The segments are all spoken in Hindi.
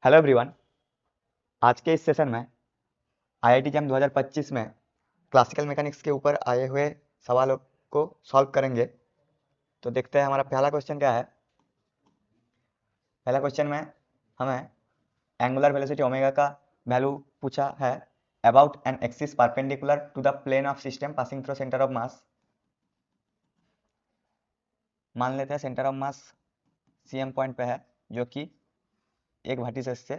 Hello everyone. आज के इस सेशन में आईआईटी जैम 2025 में क्लासिकल मैकेनिक्स के ऊपर आए हुए सवालों को सॉल्व करेंगे। तो देखते हैं हमारा पहला क्वेश्चन क्या है। पहला क्वेश्चन में हमें एंगुलर वेलोसिटी ओमेगा का वैल्यू पूछा है about an axis perpendicular to the plane of system passing through centre of mass. मान लेते हैं centre of mass CM point पे है, जो कि एक वर्टिसेस से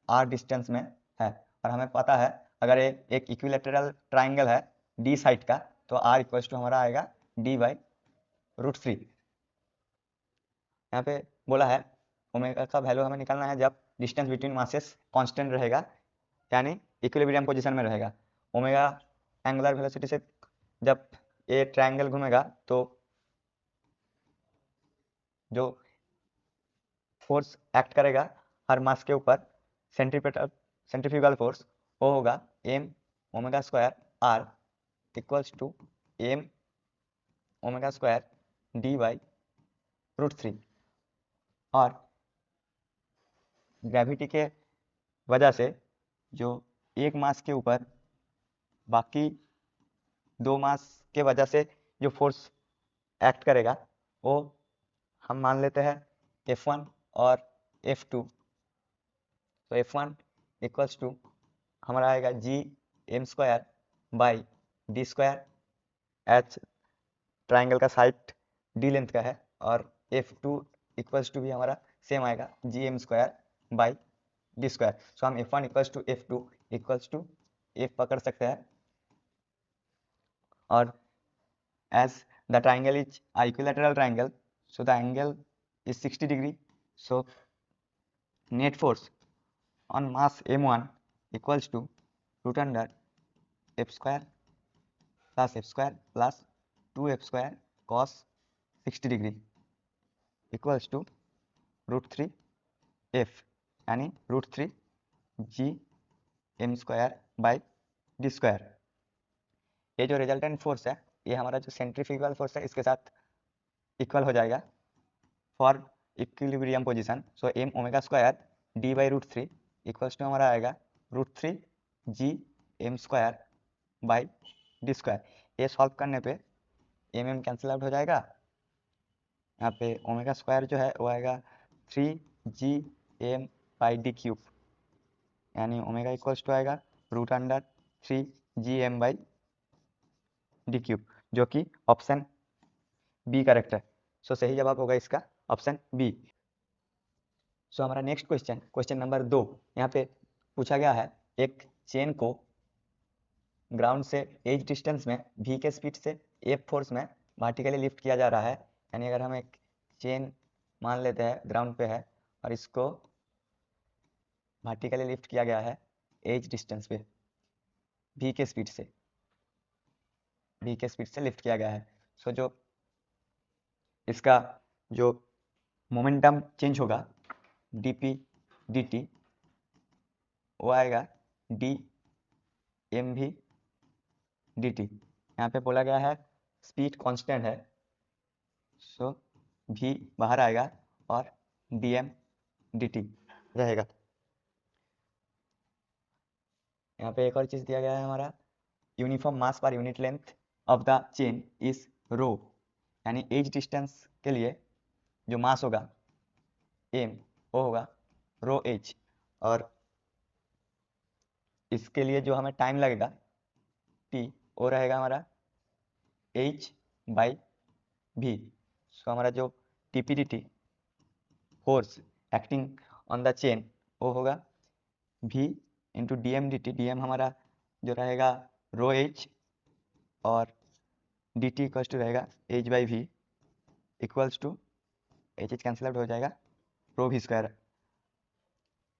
आर डिस्टेंस में है। और हमें पता है अगर एक इक्विलेटरल ट्राइंगल है डी साइड का, तो आर इक्वल्स टू हमारा आएगा dy√3। यहाँ पे बोला है ओमेगा का वैल्यू हमें निकालना है जब डिस्टेंस बिटवीन मासेस कांस्टेंट रहेगा, यानी इक्विलिब्रियम पोजीशन में रहेगा। ओमेगा एंगुलर वेलोसिटी से जब ये ट्राइंगल घूमेगा तो जो फोर्स एक्ट करेगा हर मास के ऊपर, सेंट्रीफ्यूगल फोर्स, वो होगा m omega square r equals to m omega square dy√3। और ग्रेविटी के वजह से जो एक मास के ऊपर बाकी दो मास के वजह से जो फोर्स एक्ट करेगा वो हम मान लेते हैं F1 और F2। तो F1 इक्वल्स टू हमारा आएगा g m² by d²। H triangle का साइड डी लेंथ का है, और F2 इक्वल्स टू भी हमारा सेम आएगा gm² बाई d²। सो हम F1 equals to F2 equals to F पकड़ सकते हैं। और as the triangle is a equilateral triangle, so the angle is 60 degree, so net force on mass m1 equals to root under f² plus f² plus 2f² cos 60 degree equals to √3 f, यानी √3 gm² बाई d²। ये जो रिजल्टेंट फोर्स है ये हमारा जो सेंट्रीफ्यूगल फोर्स है इसके साथ इक्वल हो जाएगा for equilibrium position. So m omega square d/√3 equals to हमारा आएगा √3 gm² बाई d²। ये सॉल्व करने पे m कैंसिल आउट हो जाएगा। यहाँ पे ओमेगा स्क्वायर जो है वो आएगा 3gm बाई d³, यानी ओमेगा इक्वल्स टू आएगा √3gm बाई d³, जो कि ऑप्शन बी करेक्ट है। सो सही जवाब होगा इसका ऑप्शन बी। सो हमारा नेक्स्ट क्वेश्चन नंबर 2, यहाँ पे पूछा गया है एक चेन को ग्राउंड से एज डिस्टेंस में v के स्पीड से F फोर्स में वर्टिकली लिफ्ट किया जा रहा है। यानी अगर हम एक चेन मान लेते हैं ग्राउंड पे है और इसको वर्टिकली लिफ्ट किया गया है एज डिस्टेंस पे v के स्पीड से लिफ्ट किया गया है। सो जो इसका जो मोमेंटम चेंज होगा dp dt वो आएगा dmv dt। यहाँ पे बोला गया है स्पीड कांस्टेंट है, सो v बाहर आएगा और dm dt रहेगा। यहाँ पे एक और चीज दिया गया है हमारा uniform mass per unit length of the chain is rho, यानी एज डिस्टेंस के लिए जो मास होगा m वो होगा ρh, और इसके लिए जो हमें टाइम लगेगा t वो रहेगा हमारा h/v। सो हमारा जो TPDT force acting on the chain वो होगा v इंटू dm/dt। dm हमारा जो रहेगा ρh और dt इक्वल्स टू रहेगा h/v equals to h cancel out हो जाएगा ρv²।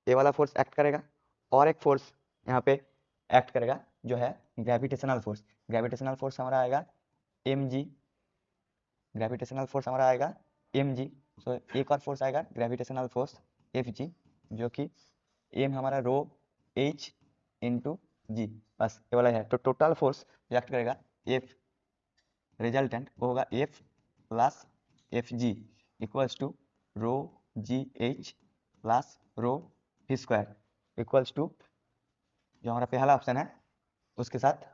ये वाला फोर्स एक्ट करेगा और एक फोर्स यहाँ पे एक्ट करेगा जो है ग्रेविटेशनल फोर्स। ग्रेविटेशनल फोर्स हमारा आएगा mg, ग्रेविटेशनल फोर्स हमारा आएगा mg। सो एक और फोर्स आएगा ग्रेविटेशनल फोर्स fg, जो कि m हमारा ρh इंटू g, बस ये वाला है। तो टोटल फोर्स रिएक्ट करेगा f रिजल्टेंट वो होगा f plus fg equals to ρgh plus v square equals to जो हमारा पहला ऑप्शन है उसके साथ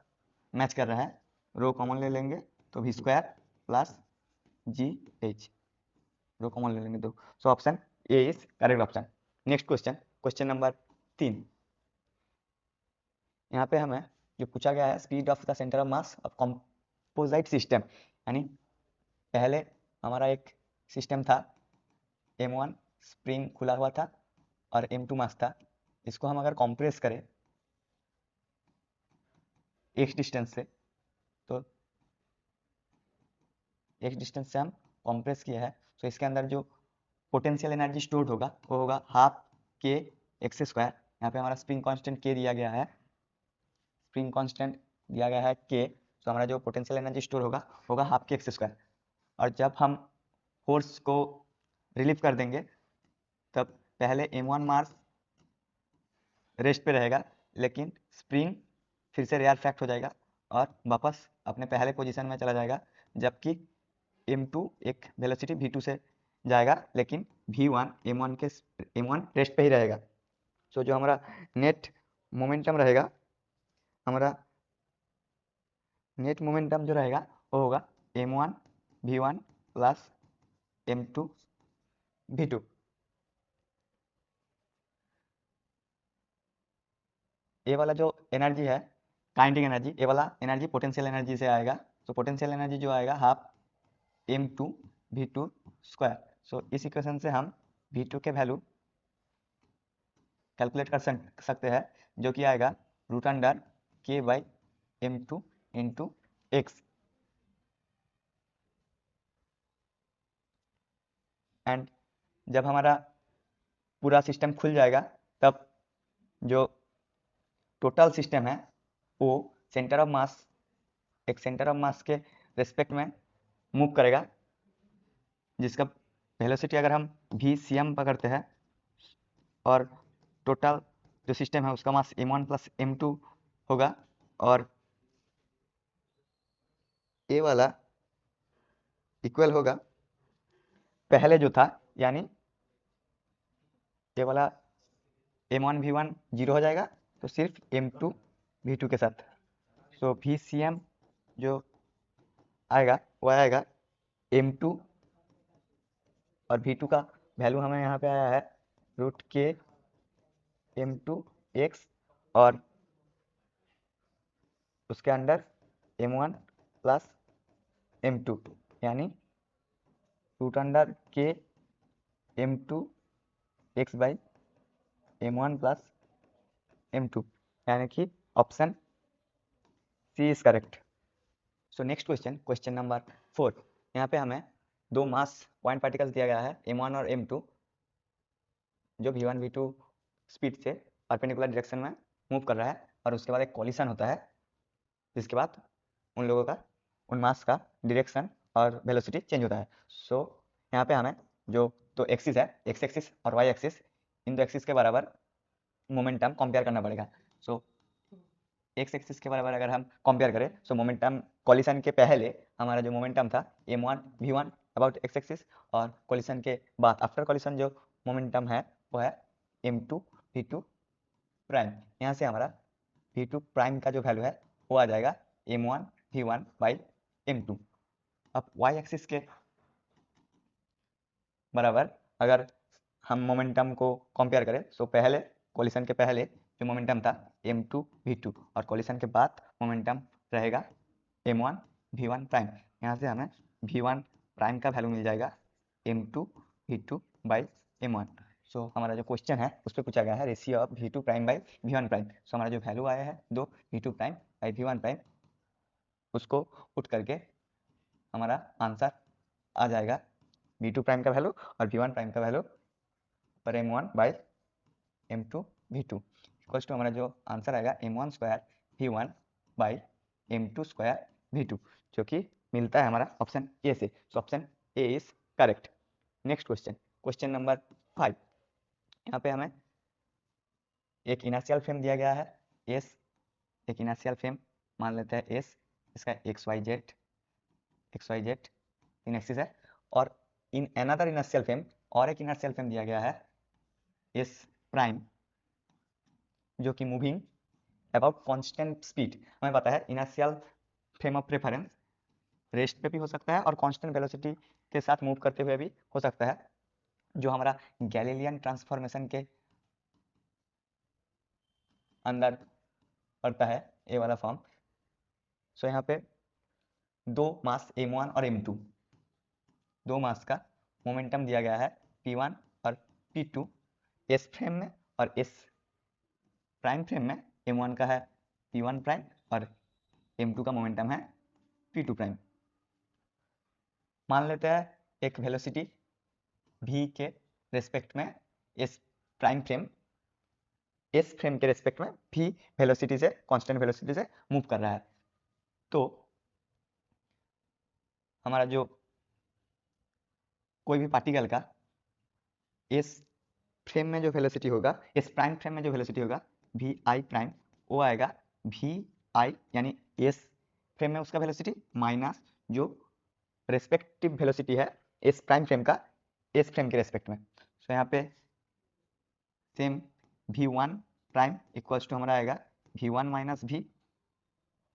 मैच कर रहा है, रो कॉमन ले लेंगे तो v square plus G H, rho common ले लेंगे तो so option A is correct option. Next question, question number 3। यहाँ पे हमें जो पूछा गया है speed of the centre of mass of composite system, यानी पहले हमारा एक सिस्टम था M1 स्प्रिंग खुला हुआ था और M2 मास था, इसको हम अगर कंप्रेस करें x डिस्टेंस से, तो x डिस्टेंस से हम कंप्रेस किया है, तो इसके अंदर जो पोटेंशियल एनर्जी स्टोर्ड होगा वो होगा हाफ के एक्स स्क्वायर। यहाँ पे हमारा स्प्रिंग कांस्टेंट के दिया गया है, स्प्रिंग कांस्टेंट दिया गया है के, तो हमारा जो पोटेंशियल एनर्जी स्टोर होगा हाफ के एक्स स्क्वायर। और जब हम फोर्स को रिलीव कर देंगे तब पहले M1 मास रेस्ट पे रहेगा, लेकिन स्प्रिंग फिर से रेयरफेक्ट हो जाएगा और वापस अपने पहले पोजीशन में चला जाएगा, जबकि M2 एक वेलोसिटी V2 से जाएगा, लेकिन V1 M1 रेस्ट पे ही रहेगा। सो जो हमारा नेट मोमेंटम रहेगा, हमारा नेट मोमेंटम जो रहेगा वो होगा M1 V1 plus M2 V2। ये वाला जो एनर्जी है काइनेटिक एनर्जी, ये वाला एनर्जी पोटेंशियल एनर्जी से आएगा, तो पोटेंशियल एनर्जी जो आएगा हाफ M2 V2 स्क्वायर। सो इस इक्वेशन से हम V2 के वैल्यू कैलकुलेट कर सकते हैं, जो कि आएगा रूट अंडर के by M2 into x. And जब हमारा पूरा सिस्टम खुल जाएगा तब जो टोटल सिस्टम है वो सेंटर ऑफ मास, एक सेंटर ऑफ मास के रेस्पेक्ट में मूव करेगा, जिसका वेलोसिटी अगर हम VCM पकड़ते हैं और टोटल जो सिस्टम है उसका मास M1 प्लस M2 होगा, और ये वाला इक्वल होगा पहले जो था, यानी ये वाला M1 V1 जीरो हो जाएगा तो सिर्फ M2 V2 के साथ। सो VCM जो आएगा वो आएगा M2 और V2 का वैल्यू हमें यहाँ पे आया है रूट के M2 x, और उसके अंडर M1 प्लस M2, यानी रूट अंडर के M2 x by M1 plus M2, यानी कि option C is correct. So next question, question number 4। यहाँ पे हमें दो मास पॉइंट पार्टिकल्स दिया गया है M1 और M2, जो V1 V2 स्पीड से परपेंडिकुलर डायरेक्शन में मूव कर रहा है, और उसके बाद एक कॉलिशन होता है, जिसके बाद उन लोगों का, उन मास का डायरेक्शन और वेलोसिटी चेंज होता है। सो यहाँ पे हमें जो तो एक्सिस है, एक्स एक्सिस और वाई एक्सिस, इन दो एक्सिस के बराबर मोमेंटम कंपेयर करना पड़ेगा। सो एक्स एक्सिस के बराबर अगर हम कंपेयर करें, सो मोमेंटम कॉलिशन के पहले हमारा जो मोमेंटम था M1 V1 about x axis, और कॉलिशन के बाद आफ्टर कॉलिशन जो मोमेंटम है वो है M2 V2 प्राइम। यहाँ से हमारा V2 प्राइम का जो वैल्यू है वो आ जाएगा M1 V1 बाई M2। अब y एक्सिस के बराबर अगर हम मोमेंटम को कंपेयर करें, सो पहले कॉलिशन के पहले जो मोमेंटम था M2 V2, और कॉलिशन के बाद मोमेंटम रहेगा M1 V1 प्राइम। यहाँ से हमें V1 प्राइम का वैल्यू मिल जाएगा M2 V2 बाई M1। सो हमारा जो क्वेश्चन है उस पर पूछा गया है ratio of V2 prime by V1 prime. So हमारा जो वैल्यू आया है दो V2 prime by V1 prime, उसको पुट करके हमारा आंसर आ जाएगा V2 प्राइम का वैल्यू और V1 प्राइम का वैल्यू पर M1 by M2 V2 equals to हमारा जो आंसर आएगा M1 square V1 by M2 square V2, जो कि मिलता है हमारा ऑप्शन ए से। सो option A is correct. Next question, question number 5। यहाँ पे हमें एक इनर्शियल फ्रेम दिया गया है S, एक इनर्शियल फ्रेम मान लेते हैं S, इसका XYZ इन एक्सिस है, और इन अनदर इनर्शियल फ्रेम और एक इनर्शियल फ्रेम दिया गया है S प्राइम, जो कि मूविंग अबाउट कांस्टेंट स्पीड, हमें पता है inertial frame of reference rest पे भी हो सकता है और कांस्टेंट वेलोसिटी के साथ मूव करते हुए भी हो सकता है, जो हमारा गैलीलियन ट्रांसफॉर्मेशन के अंदर पड़ता है ये वाला फॉर्म। सो यहाँ पे दो मास m1 और m2, दो मास का मोमेंटम दिया गया है p1 और p2 s फ्रेम में, और s प्राइम फ्रेम में m1 का है p1 प्राइम और m2 का मोमेंटम है p2 प्राइम। मान लेते हैं एक वेलोसिटी v के रेस्पेक्ट में s prime frame s frame के रेस्पेक्ट में v वेलोसिटी से, कांस्टेंट वेलोसिटी से मूव कर रहा है। तो हमारा जो कोई भी पार्टिकल का s फ्रेम में जो वेलोसिटी होगा, s प्राइम फ्रेम में जो वेलोसिटी होगा vi प्राइम, वो आएगा vi यानी s फ्रेम में उसका वेलोसिटी माइनस जो रेस्पेक्टिव वेलोसिटी है s प्राइम फ्रेम का s फ्रेम के रेस्पेक्ट में। सो यहाँ पे same v1 prime equals to हमारा आएगा v1 माइनस v,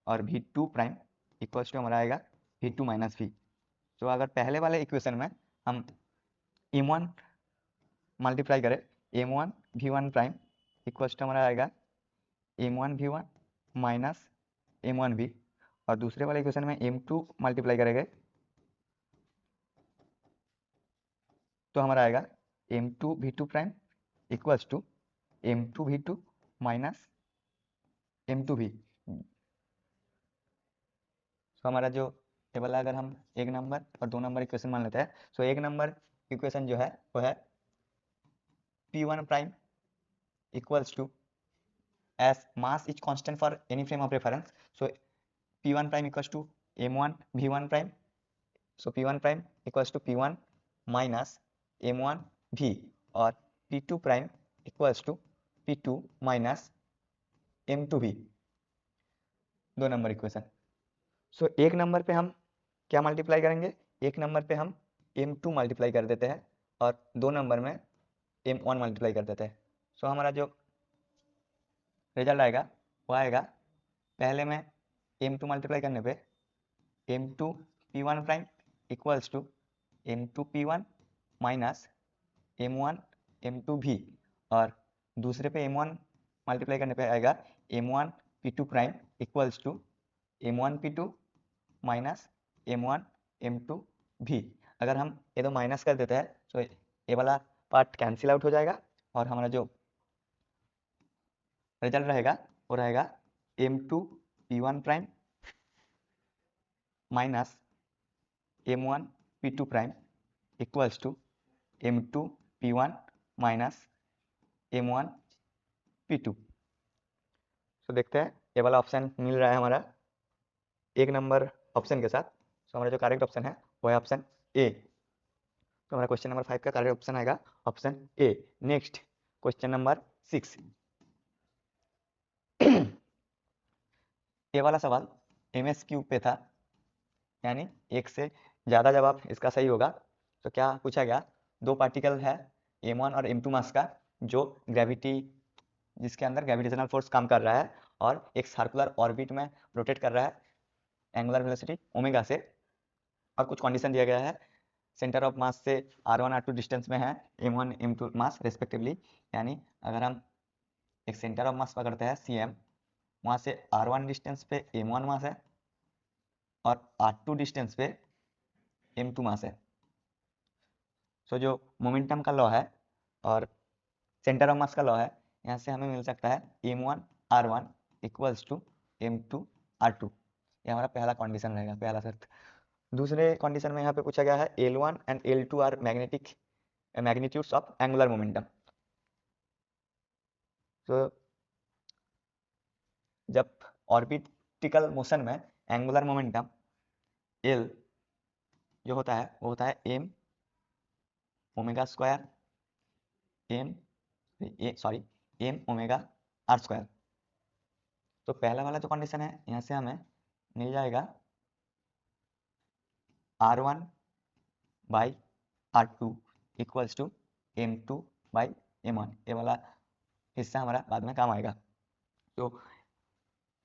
और v2 प्राइम इक्वल्स टू हमारा आएगा v2 माइनस v। तो अगर पहले वाले इक्वेशन में हम m1 मल्टीप्लाई करें m1 v1 prime equals to हमारा आएगा m1 v1 minus m1 v, और दूसरे वाले इक्वेशन में m2 मल्टीप्लाई करेंगे तो हमारा आएगा m2 v2 prime equals to m2 v2 minus m2 v। तो हमारा जो ये वाला अगर हम एक नंबर और दो नंबर इक्वेशन मान लेते हैं, तो एक नंबर इक्वेशन जो है वो है p1 prime equals to, as mass is constant for any frame of reference, so p1 prime equals to m1 v1 prime, so p1 prime equals to p1 minus m1 v, और p2 prime equals to p2 minus m2 v, दो नंबर इक्वेशन। सो एक नंबर पे हम क्या मल्टीप्लाई करेंगे, एक नंबर पे हम m2 मल्टीप्लाई कर देते हैं और दो नंबर में m1 मल्टीप्लाई कर देते हैं। सो हमारा जो रिजल्ट आएगा वो आएगा, पहले में m2 मल्टीप्लाई करने पे m2 p1 prime equals to m2 p1 minus m1 m2 v, और दूसरे पे m1 मल्टीप्लाई करने पे आएगा m1 p2 prime equals to m1 p2 minus m1 m2 v। अगर हम ये दो माइनस कर देते हैं तो ये वाला पार्ट कैंसिल आउट हो जाएगा, और हमारा जो रिजल्ट रहेगा वो रहेगा m2 p1 prime minus m1 p2 prime equals to m2 p1 minus m1 p2। तो देखते हैं ये वाला ऑप्शन मिल रहा है हमारा एक नंबर ऑप्शन के साथ। तो हमारा जो करेक्ट ऑप्शन है वो है ऑप्शन ए। तो हमारा क्वेश्चन नंबर 5 का करेक्ट ऑप्शन आएगा option A. Next question number 6, ये वाला सवाल MSQ पे था, यानी एक से ज़्यादा जवाब इसका सही होगा। तो क्या पूछा गया, दो पार्टिकल है m1 और m2 मास का, जो ग्रेविटी, जिसके अंदर ग्रेविटेशनल फोर्स काम कर रहा है और एक सर्कुलर ऑर्बिट में रोटेट कर रहा है एंगुलर वेलोसिटी ओमेगा से, और कुछ कंडीशन दिया गया है, सेंटर ऑफ मास से r1 r2 डिस्टेंस में है m1 m2 मास रेस्पेक्टिवली। यानी अगर हम एक सेंटर ऑफ मास पकड़ते हैं cm, वहाँ से r1 डिस्टेंस पे m1 मास है और r2 डिस्टेंस पे m2 मास है। सो जो मोमेंटम का लॉ है और सेंटर ऑफ मास का लॉ है, यहाँ से हमें मिल सकता है m1 r1 equals to m2 r2। ये हमारा पहला कंडीशन रहेगा, पहला शर्त। दूसरे कंडीशन में यहाँ पे पूछा गया है L1 and L2 are magnitudes of angular momentum. तो जब ऑर्बिटिकल मोशन में एंगुलर मोमेंटम L जो होता है वो होता है m omega square m omega r square. तो पहला वाला जो कंडीशन है यहाँ से हमें मिल जाएगा r1 by r2 equals to m2 by m1। ये वाला हिस्सा हमारा बाद में काम आएगा। तो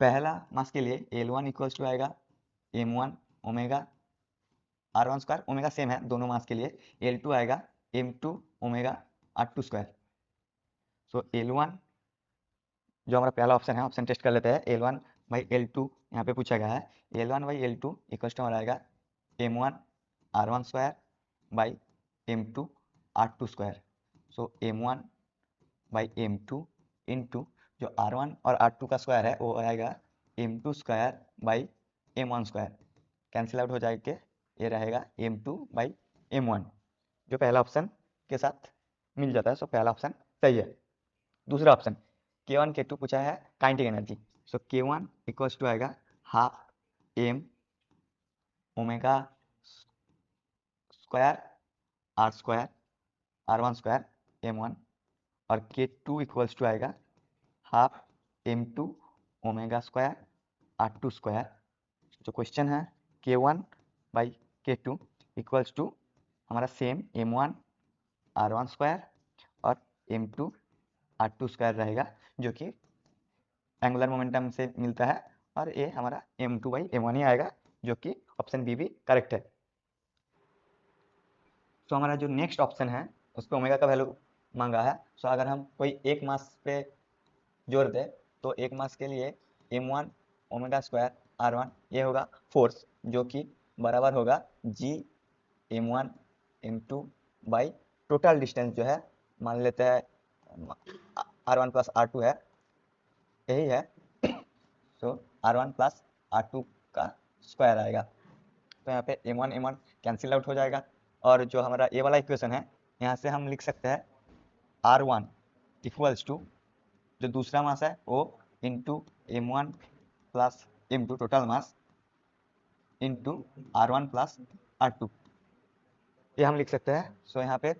पहला मास के लिए L1 इक्वल्स टू आएगा m1 omega r1 square, omega same है दोनों मास के लिए। L2 आएगा m2 ओमेगा r2 स्क्वायर। सो L1 जो हमारा पहला ऑप्शन है, ऑप्शन टेस्ट कर लेते हैं। L1 बाई L2 यहाँ पे पूछा गया है। L1 by L2 equals to हमारा आएगा m1 r1 square by m2 r2 square. So m1 by m2 into जो r1 और r2 का स्क्वायर है वो आएगा m2 square by m1 square, cancel out हो जाएगा, ये रहेगा m2 बाई m1 जो पहला ऑप्शन के साथ मिल जाता है। सो पहला ऑप्शन सही है। दूसरा ऑप्शन K1 K2 पूछा है kinetic energy. So K1 equals to आएगा half m omega square r square r1 square m1 और K2 इक्वल्स टू आएगा half m2 omega square r2 square. जो क्वेश्चन है K1 बाई K2 इक्वल्स टू हमारा सेम m1 r1 स्क्वायर और m2 r2 स्क्वायर रहेगा, जो कि एंगुलर मोमेंटम से मिलता है, और ये हमारा m2 बाई m1 ही आएगा, जो कि ऑप्शन बी भी करेक्ट है। तो हमारा जो नेक्स्ट ऑप्शन है उस पर ओमेगा का वैल्यू मांगा है। सो अगर हम कोई एक मास पे जोड़ दे तो एक मास के लिए m1 ओमेगा स्क्वायर r1 ये होगा फोर्स, जो कि बराबर होगा g m1 m2 by total distance जो है, मान लेते हैं r1 प्लस r2 है, यही है। सो r1 प्लस r2 का स्क्वायर आएगा। तो यहाँ पे m1 m1 कैंसिल आउट हो जाएगा, और जो हमारा ये वाला इक्वेशन है यहाँ से हम लिख सकते हैं r1 इक्वल्स टू जो दूसरा मास है वो into m1 plus m2 total mass into r1 plus r2, ये हम लिख सकते हैं। सो यहाँ पे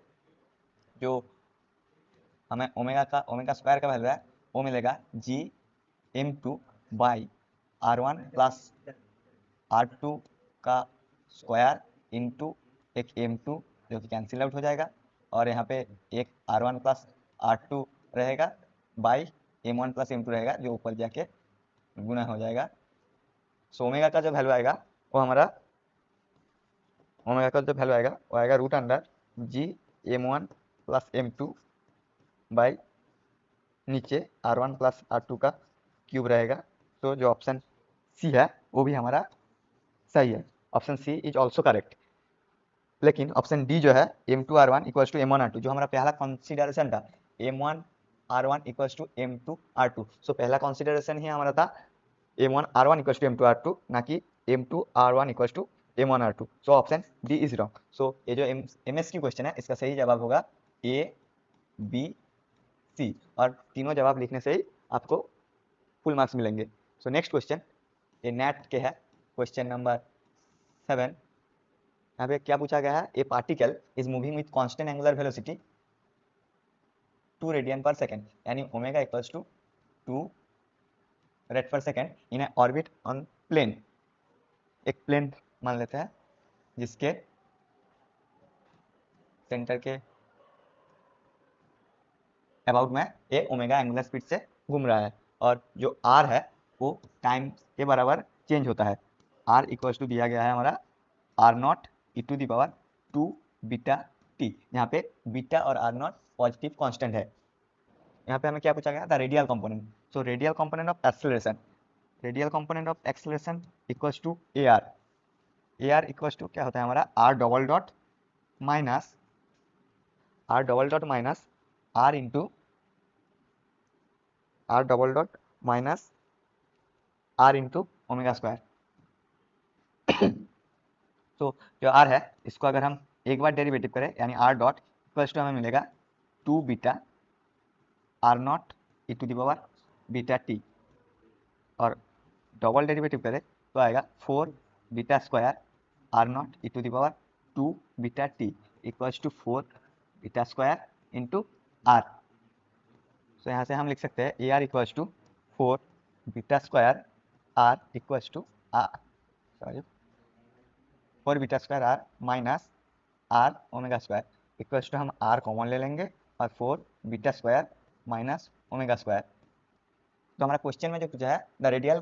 जो हमें ओमेगा स्क्वायर का वैल्यू है वो मिलेगा g m2 by r1 plus r2 का स्क्वायर इंटू एक m2 जो कि कैंसिल आउट हो जाएगा, और यहाँ पे एक r1 प्लस r2 रहेगा बाई m1 प्लस m2 रहेगा, जो ऊपर जाके गुना हो जाएगा। सो ओमेगा का जो वैल्यू आएगा वो हमारा वो आएगा root under g m1 plus m2 by नीचे r1 प्लस r2 का क्यूब रहेगा। तो जो ऑप्शन सी है वो भी हमारा सही है, option C is also correct. लेकिन ऑप्शन डी जो है m2 r1 equals to m1 r2 जो हमारा पहला कंसीडरेशन था, m1 r1 equals to m2 r2। सो पहला कंसीडरेशन ही हमारा था m1 r1 equals to m2 r2, ना कि m2 r1 equals to m1 r2। So option D is wrong. So ये जो एमएस की क्वेश्चन है इसका सही जवाब होगा ए बी सी, और तीनों जवाब लिखने से ही आपको फुल मार्क्स मिलेंगे। सो नेक्स्ट क्वेश्चन ये नेट के है, क्वेश्चन नंबर 7। यहाँ पे क्या पूछा गया है, a particle is moving with constant angular velocity 2 radian per second, यानी omega equals to 2 rad per second in a orbit on plane. एक प्लेन मान लेते हैं जिसके सेंटर के अबाउट में ए ओमेगा एंगुलर स्पीड से घूम रहा है, और जो आर है वो टाइम के बराबर चेंज होता है। आर इक्वल्स टू दिया गया है हमारा R naught E to the power 2 beta T, यहाँ पे बीटा और आर नॉट पॉजिटिव कांस्टेंट है। यहाँ पे हमें क्या पूछा गया था, radial component. So radial component of acceleration equals to A R equals to क्या होता है हमारा R double dot minus R into R double dot minus R into omega square. तो जो आर है इसको अगर हम एक बार डेरिवेटिव करें यानी आर डॉट इक्वल्स टू हमें मिलेगा 2 beta R naught E to the power beta T, और डबल डेरिवेटिव करें तो आएगा 4 beta square R naught E to the power 2 beta T equals to 4 beta square into R. So यहाँ से हम लिख सकते हैं A R equals to 4 beta square R equals to sorry 4 beta square R minus R omega square equals to हम आर कॉमन ले लेंगे और 4 beta square minus omega square. तो हमारा क्वेश्चन में जो पूछा है the radial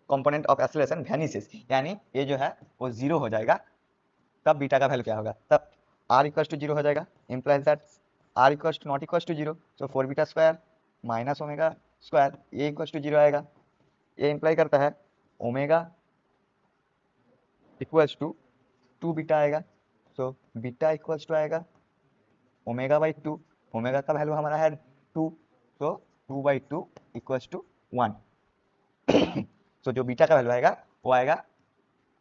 component of acceleration vanishes, यानी ये जो है वो 0 हो जाएगा, तब बीटा का वैल्यू क्या होगा, तब r इक्वल टू 0 हो जाएगा, implies that r equal to not equal to 0, तो 4 beta square minus omega square ये इक्वल टू 0 आएगा। ये इम्प्लाई करता है ओमेगा इक्वल्स टू 2 बीटा आएगा, तो बीटा इक्वल्स टू आएगा ओमेगा बाई 2, ओमेगा का वैल्यू हमारा है 2, तो 2/2 इक्वल्स टू 1। तो जो बीटा का वैल्यू आएगा वो आएगा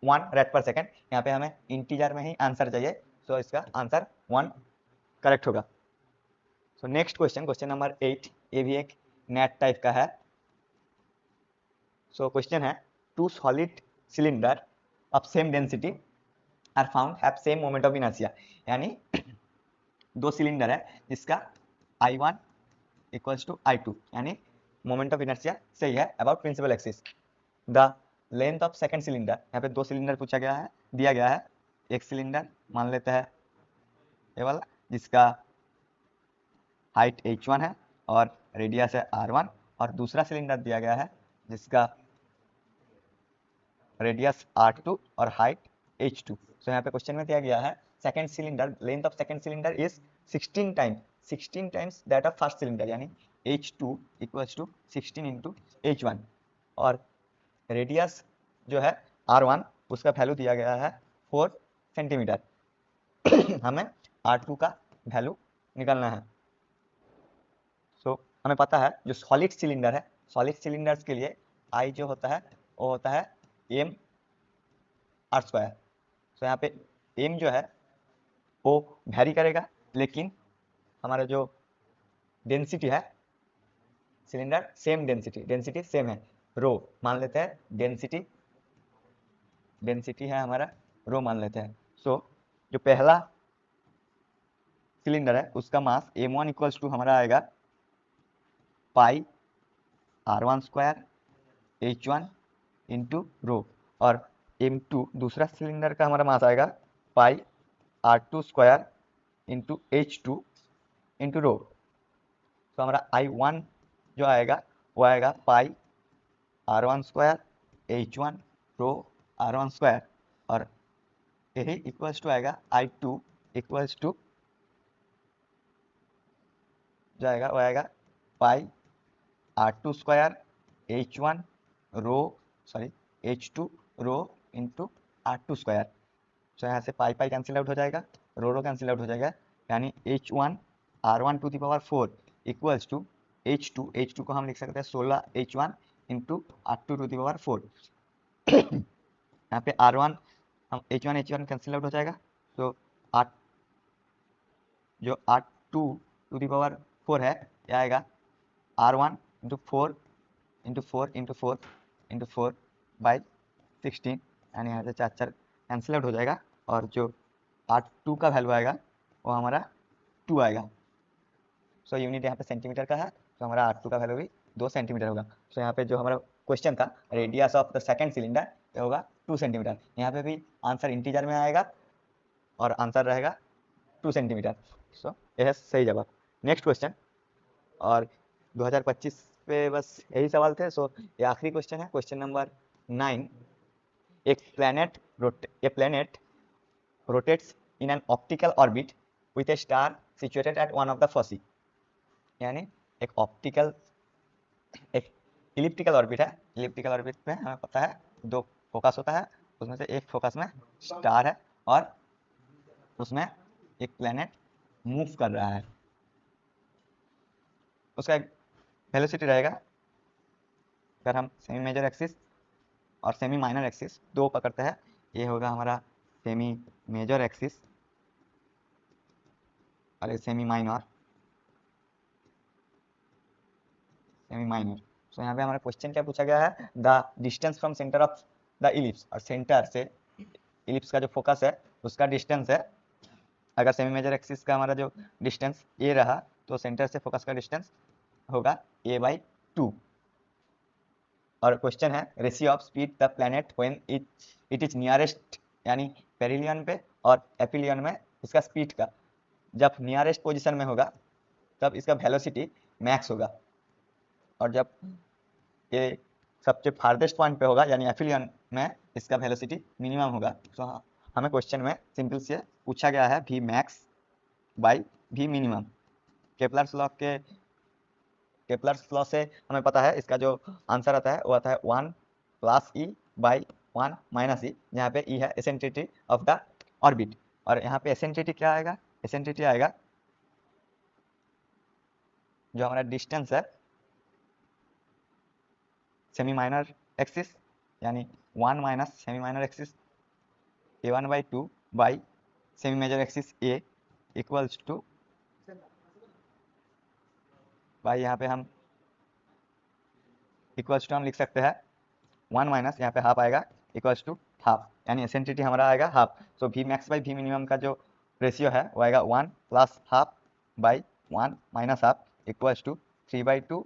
1 रेड पर सेकेंड। यहाँ पे हमें इंटीजर में ही आंसर चाहिए, तो इसका आंसर 1 करेक्ट होगा। So next question, question number 8, ये भी एक नेट टाइप का है। सो क्वेश्चन है two solid cylinder of same density are found have same moment of inertia, यानी दो सिलेंडर है जिसका I1 इक्वल्स टू I2, यानी मोमेंट ऑफ इनर्शिया सही है about principal axis. The length of second cylinder, यहाँ पे दो सिलेंडर पूछा गया है, दिया गया है। एक सिलेंडर मान लेते हैं ये वाला जिसका हाइट h1 है और रेडियस है r1, और दूसरा सिलेंडर दिया गया है जिसका रेडियस r2 और हाइट h2। सो यहाँ पे क्वेश्चन में दिया गया है second cylinder, length of second cylinder is 16 times that of first cylinder, यानी h2 equals to 16 into h1, और रेडियस जो है r1 उसका वैल्यू दिया गया है 4 सेंटीमीटर। हमें r2 का वैल्यू निकालना है। सो हमें पता है जो सॉलिड सिलेंडर है, सॉलिड सिलेंडर्स के लिए I जो होता है वो होता है m r स्क्वायर। तो यहाँ पे m जो है वो वैरी करेगा, लेकिन हमारा जो डेंसिटी है सिलेंडर सेम डेंसिटी सेम है, रो मान लेते हैं, डेंसिटी है हमारा रो मान लेते हैं। सो जो पहला सिलेंडर है उसका मास m1 इक्वल्स टू हमारा आएगा पाई r1 square h1 into rho, और m2 दूसरा सिलेंडर का हमारा मास आएगा पाई r2 square into h2 into rho. तो हमारा I1 जो आएगा वो आएगा पाई r1 स्क्वायर h1 रो r1 स्क्वायर, और यही इक्वल्स टू आएगा I2 इक्वल्स टू जो आएगा वो आएगा पाई r2 स्क्वायर h1 रो h2 rho into r2 square. तो यहाँ से पाई पाई कैंसिल आउट हो जाएगा, रो कैंसिल आउट हो जाएगा, यानी h1 r1 to the power 4 equals to h2 को हम लिख सकते हैं 16 h1 into r2 to the power 4। यहाँ पे r1 हम h1 कैंसिल आउट हो जाएगा, तो जो r2 टू द पावर 4 है ये आएगा r1 into 4 into 4 into 4 into 4 by 16, यानी यहाँ से 4 कैंसिल आउट हो जाएगा, और जो r2 का वैल्यू आएगा वो हमारा 2 आएगा। सो यूनिट यहाँ पे सेंटीमीटर का है, तो हमारा r2 का वैल्यू भी 2 सेंटीमीटर होगा। सो यहाँ पे जो हमारा क्वेश्चन था radius of the second cylinder ये होगा 2 सेंटीमीटर। यहाँ पे भी आंसर इंटीजर में आएगा और आंसर रहेगा 2 सेंटीमीटर। सो यह है सही जवाब। नेक्स्ट क्वेश्चन, और 2025 पे बस यही सवाल थे। सो ये आखिरी क्वेश्चन है, क्वेश्चन नंबर 9। एक planet rotates in an optical orbit with a star situated at one of the foci, यानी एक इलिप्टिकल ऑर्बिट है। इलिप्टिकल ऑर्बिट में हमें पता है 2 फोकस होता है, उसमें से एक फोकस में स्टार है और उसमें एक प्लैनेट मूव कर रहा है। उसका एक वेलोसिटी रहेगा, अगर हम सेमी मेजर एक्सिस और सेमी माइनर एक्सिस दो पकड़ते हैं, ये होगा हमारा सेमी मेजर एक्सिस और ये सेमी माइनर। सो यहाँ पे हमारा क्वेश्चन क्या पूछा गया है, the distance from centre of the ellipse, और सेंटर से इलिप्स का जो फोकस है उसका डिस्टेंस है। अगर सेमी मेजर एक्सिस का हमारा जो डिस्टेंस ए रहा तो सेंटर से फोकस का डिस्टेंस होगा a/2। और क्वेश्चन है ratio of speed the planet when it is nearest, यानी पेरिलियन पे और एपिलियन में इसका स्पीड का जब नियरेस्ट पोजीशन में होगा तब इसका वेलोसिटी मैक्स होगा। और जब ये सबसे फारदेस्ट पॉइंट पे होगा यानी एफिलियन में इसका वेलोसिटी मिनिमम होगा। तो हमें क्वेश्चन में सिंपल से पूछा गया है V max by V minimum. Kepler's law से हमें पता है इसका जो आंसर आता है वो आता है 1 प्लस ई बाई 1 माइनस ई, जहाँ पे ई है एसेंट्रिसिटी ऑफ द ऑर्बिट, और यहाँ पे एसेंट्रिसिटी क्या आएगा, एसेंट्रिसिटी आएगा जो हमारा डिस्टेंस है सेमी माइनर एक्सिस, यानी 1 minus semi minor axis a1/2 by semi major axis a equals to, भाई यहाँ पे हम इक्वल्स टू हम लिख सकते हैं 1 माइनस यहाँ पे हाफ आएगा इक्वल्स टू हाफ, यानी एसेंट्रिसिटी हमारा आएगा half. So V max by V minimum का जो रेशियो है वो आएगा 1 plus half by 1 minus half equals to 3/2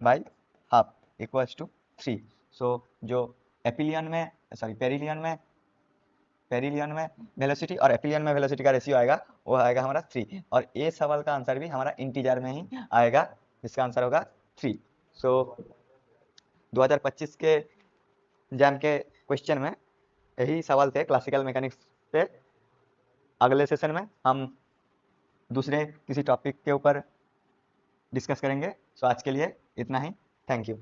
by half equals to 3। So जो पेरिलियन में वेलोसिटी और एपिलियन में वेलोसिटी का रेशियो आएगा वो आएगा हमारा 3, और ए सवाल का आंसर भी हमारा इंटीजर में ही आएगा जिसका आंसर होगा 3। सो 2025 के एग्जाम के क्वेश्चन में यही सवाल थे क्लासिकल मैकेनिक्स पे। अगले सेशन में हम दूसरे किसी टॉपिक के ऊपर डिस्कस करेंगे। सो आज के लिए इतना ही, थैंक यू।